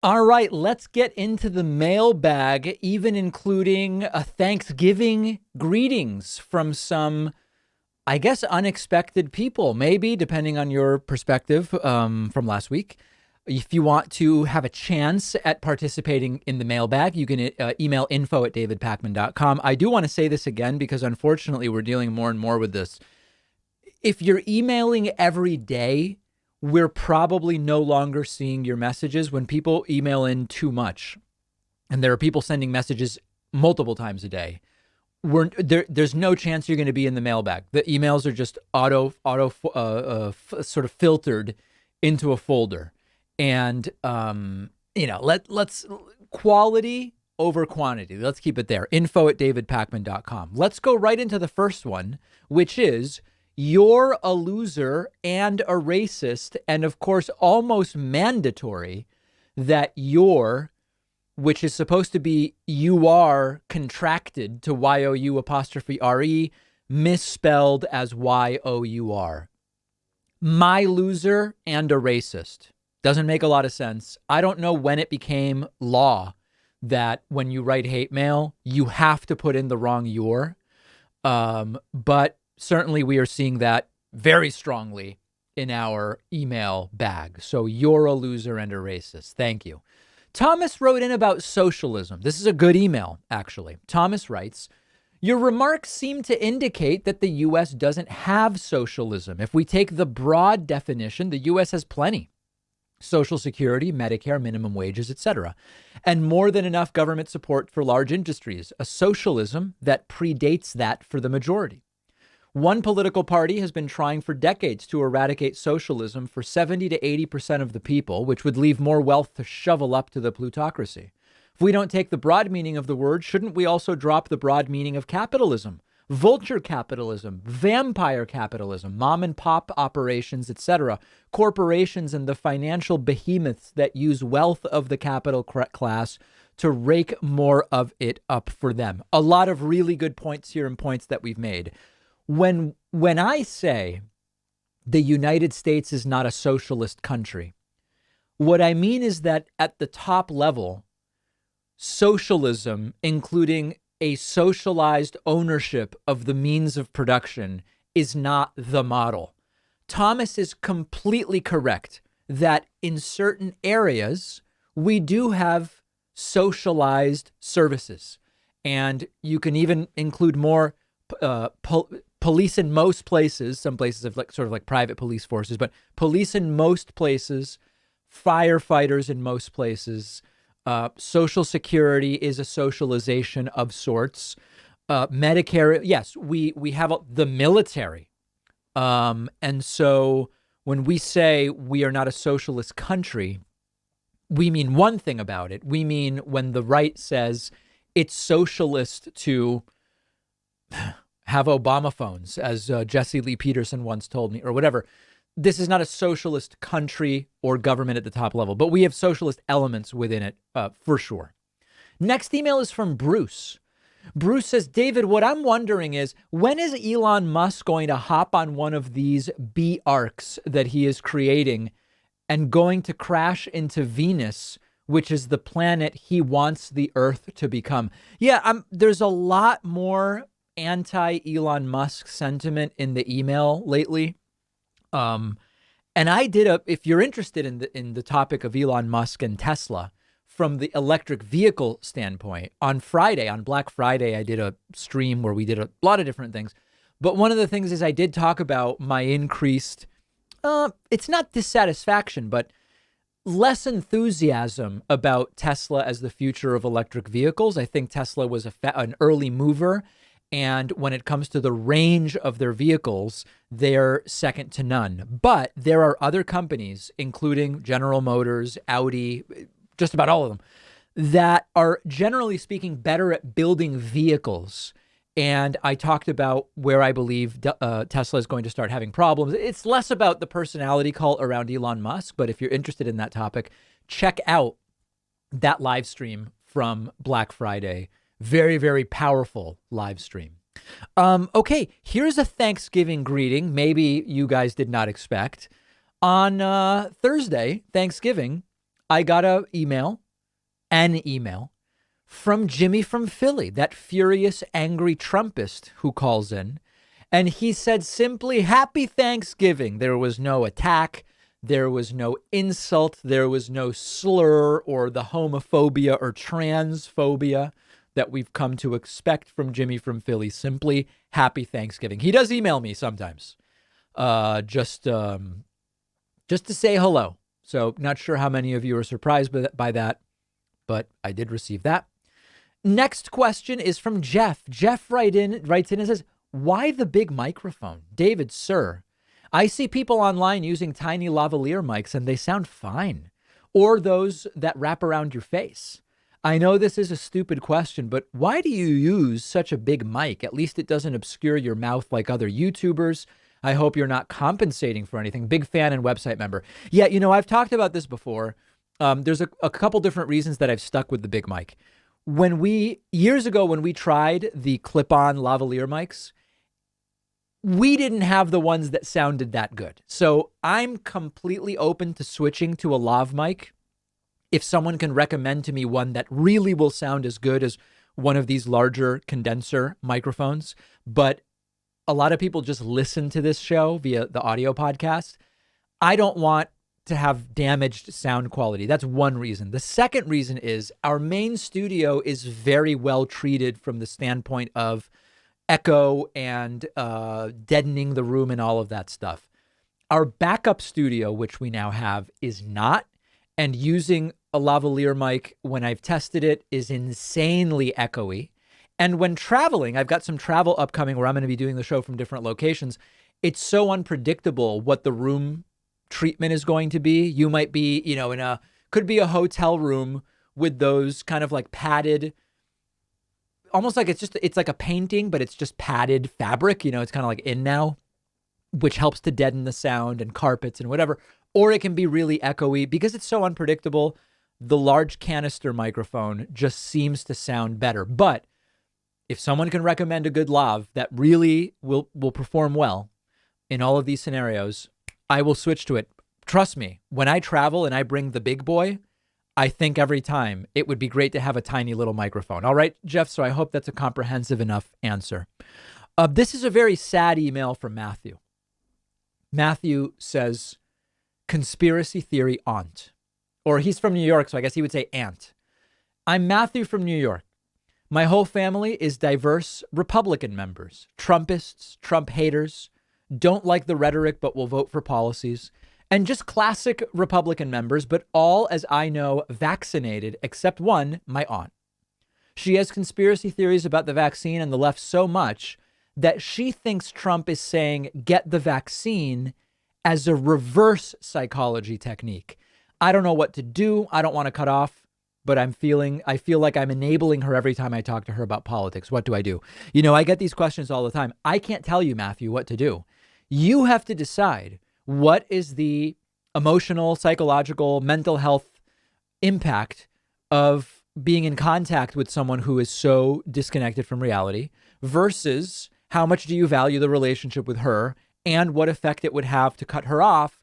All right, let's get into the mailbag, even including a Thanksgiving greetings from some, I guess, unexpected people, maybe, depending on your perspective from last week. If you want to have a chance at participating in the mailbag, you can email info@davidpakman.com. I do want to say this again because unfortunately we're dealing more and more with this. If you're emailing every day, we're probably no longer seeing your messages when people email in too much. And there are people sending messages multiple times a day. There's no chance you're going to be in the mailbag. The emails are just sort of filtered into a folder. And, let's quality over quantity. Let's keep it there. info@davidpakman.com. Let's go right into the first one, which is you're a loser and a racist. And of course, almost mandatory that which is supposed to be you are contracted to YOU''RE, misspelled as YOUR. My loser and a racist. Doesn't make a lot of sense. I don't know when it became law that when you write hate mail, you have to put in the wrong your. But certainly we are seeing that very strongly in our email bag. So you're a loser and a racist. Thank you. Thomas wrote in about socialism. This is a good email, actually. Thomas writes, your remarks seem to indicate that the U.S. doesn't have socialism. If we take the broad definition, the U.S. has plenty. Social Security, Medicare, minimum wages, etc., and more than enough government support for large industries, a socialism that predates that for the majority. One political party has been trying for decades to eradicate socialism for 70 to 80% of the people, which would leave more wealth to shovel up to the plutocracy. If we don't take the broad meaning of the word, shouldn't we also drop the broad meaning of capitalism? Vulture capitalism, vampire capitalism, mom and pop operations, etc., corporations and the financial behemoths that use wealth of the capital class to rake more of it up for them. A lot of really good points here and points that we've made. When I say the United States is not a socialist country, what I mean is that at the top level, socialism, including a socialized ownership of the means of production, is not the model. Thomas is completely correct that in certain areas, we do have socialized services. And you can even include more police in most places. Some places have sort of like private police forces, but police in most places, firefighters in most places. Social Security is a socialization of sorts. Medicare, yes, we have the military. And so when we say we are not a socialist country, we mean one thing about it. We mean when the right says it's socialist to have Obama phones, as Jesse Lee Peterson once told me, or whatever. This is not a socialist country or government at the top level, but we have socialist elements within it for sure. Next email is from Bruce. Bruce says, David, what I'm wondering is, when is Elon Musk going to hop on one of these B arcs that he is creating and going to crash into Venus, which is the planet he wants the Earth to become? Yeah, there's a lot more anti-Elon Musk sentiment in the email lately. And I if you're interested in the topic of Elon Musk and Tesla from the electric vehicle standpoint, on Black Friday, I did a stream where we did a lot of different things. But one of the things is I did talk about my increased, it's not dissatisfaction, but less enthusiasm about Tesla as the future of electric vehicles. I think Tesla was an early mover. And when it comes to the range of their vehicles, they're second to none. But there are other companies, including General Motors, Audi, just about all of them, that are generally speaking better at building vehicles. And I talked about where I believe Tesla is going to start having problems. It's less about the personality cult around Elon Musk, but if you're interested in that topic, check out that live stream from Black Friday. Very, very powerful live stream. Okay, here's a Thanksgiving greeting. Maybe you guys did not expect. On Thursday, Thanksgiving, I got an email from Jimmy from Philly, that furious, angry Trumpist who calls in. And he said simply, Happy Thanksgiving. There was no attack. There was no insult. There was no slur or the homophobia or transphobia that we've come to expect from Jimmy from Philly. Simply Happy Thanksgiving. He does email me sometimes just to say hello. So not sure how many of you are surprised by that, but I did receive that. Next question is from Jeff. Jeff writes in and says, why the big microphone? David, sir, I see people online using tiny lavalier mics and they sound fine. Or those that wrap around your face. I know this is a stupid question, but why do you use such a big mic? At least it doesn't obscure your mouth like other YouTubers. I hope you're not compensating for anything. Big fan and website member. Yeah, I've talked about this before. There's a couple different reasons that I've stuck with the big mic. Years ago, when we tried the clip-on lavalier mics, we didn't have the ones that sounded that good. So I'm completely open to switching to a lav mic if someone can recommend to me one that really will sound as good as one of these larger condenser microphones. But a lot of people just listen to this show via the audio podcast. I don't want to have damaged sound quality. That's one reason. The second reason is our main studio is very well treated from the standpoint of echo and deadening the room and all of that stuff. Our backup studio, which we now have, is not. And using a lavalier mic, when I've tested it, is insanely echoey. And when traveling, I've got some travel upcoming where I'm going to be doing the show from different locations. It's so unpredictable what the room treatment is going to be. You might be, could be a hotel room with those kind of like padded, almost like it's like a painting, but it's just padded fabric. It's kind of like in now, which helps to deaden the sound, and carpets and whatever. Or it can be really echoey because it's so unpredictable. The large canister microphone just seems to sound better. But if someone can recommend a good lav that really will perform well in all of these scenarios, I will switch to it. Trust me, when I travel and I bring the big boy, I think every time it would be great to have a tiny little microphone. All right, Jeff, so I hope that's a comprehensive enough answer. This is a very sad email from Matthew. Matthew says, conspiracy theory aunt. Or he's from New York, so I guess he would say aunt. I'm Matthew from New York. My whole family is diverse Republican members, Trumpists, Trump haters, don't like the rhetoric but will vote for policies, and just classic Republican members, but all, as I know, vaccinated, except one, my aunt. She has conspiracy theories about the vaccine and the left so much that she thinks Trump is saying, get the vaccine, as a reverse psychology technique. I don't know what to do. I don't want to cut off, but I feel like I'm enabling her every time I talk to her about politics. What do I do? I get these questions all the time. I can't tell you, Matthew, what to do. You have to decide what is the emotional, psychological, mental health impact of being in contact with someone who is so disconnected from reality versus how much do you value the relationship with her and what effect it would have to cut her off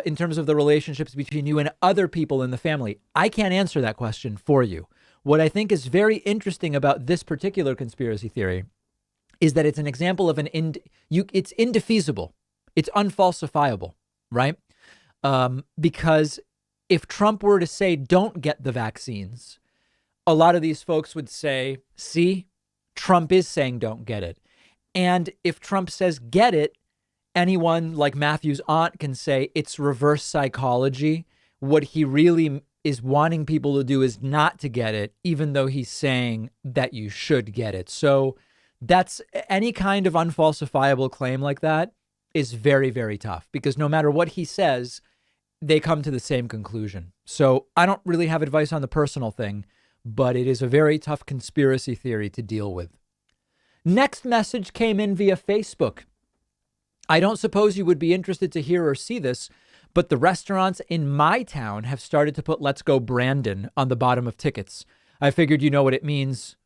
in terms of the relationships between you and other people in the family. I can't answer that question for you. What I think is very interesting about this particular conspiracy theory is that it's an example of it's indefeasible. It's unfalsifiable, right? Because if Trump were to say, don't get the vaccines, a lot of these folks would say, see, Trump is saying don't get it. And if Trump says get it, anyone like Matthew's aunt can say it's reverse psychology. What he really is wanting people to do is not to get it, even though he's saying that you should get it. So that's any kind of unfalsifiable claim like that is very, very tough because no matter what he says, they come to the same conclusion. So I don't really have advice on the personal thing, but it is a very tough conspiracy theory to deal with. Next message came in via Facebook. I don't suppose you would be interested to hear or see this, but the restaurants in my town have started to put Let's Go Brandon on the bottom of tickets. I figured you know what it means.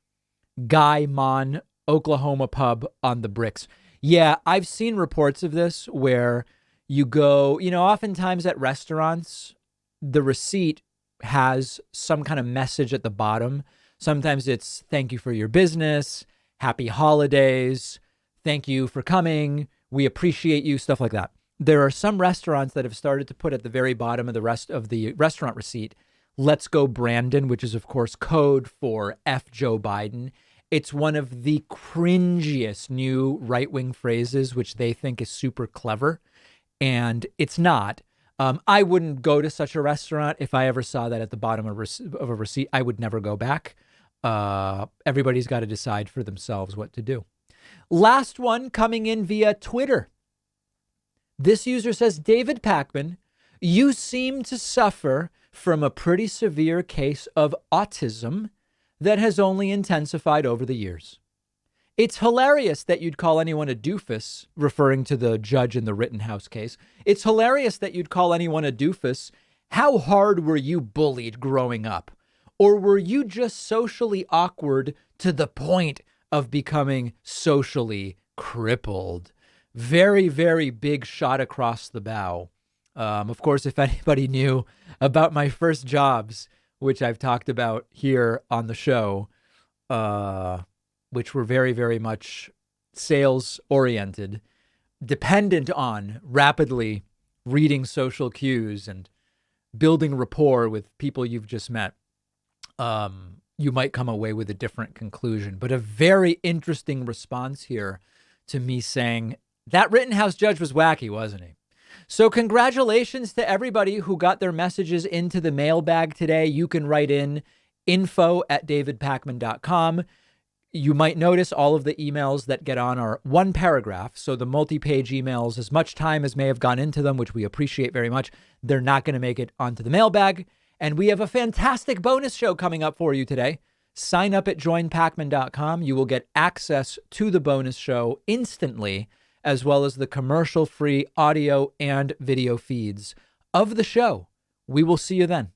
Guy Mon, Oklahoma pub on the bricks. Yeah, I've seen reports of this where you go, oftentimes at restaurants, the receipt has some kind of message at the bottom. Sometimes it's thank you for your business, happy holidays, thank you for coming, we appreciate you, stuff like that. There are some restaurants that have started to put at the very bottom of the rest of the restaurant receipt, "Let's go Brandon," which is of course code for F Joe Biden. It's one of the cringiest new right-wing phrases, which they think is super clever. And it's not. I wouldn't go to such a restaurant. If I ever saw that at the bottom of a receipt, I would never go back. Everybody's got to decide for themselves what to do. Last one coming in via Twitter. This user says, "David Pakman, you seem to suffer from a pretty severe case of autism that has only intensified over the years. It's hilarious that you'd call anyone a doofus," referring to the judge in the Rittenhouse case. "It's hilarious that you'd call anyone a doofus. How hard were you bullied growing up? Or were you just socially awkward to the point of becoming socially crippled?" Very, very big shot across the bow. Of course, if anybody knew about my first jobs, which I've talked about here on the show, which were very, very much sales oriented, dependent on rapidly reading social cues and building rapport with people you've just met, you might come away with a different conclusion. But a very interesting response here to me saying that Rittenhouse judge was wacky, wasn't he? So congratulations to everybody who got their messages into the mailbag today. You can write in info@davidpakman.com. You might notice all of the emails that get on are one paragraph. So the multi-page emails, as much time as may have gone into them, which we appreciate very much, they're not going to make it onto the mailbag. And we have a fantastic bonus show coming up for you today. Sign up at joinpakman.com. You will get access to the bonus show instantly, as well as the commercial-free audio and video feeds of the show. We will see you then.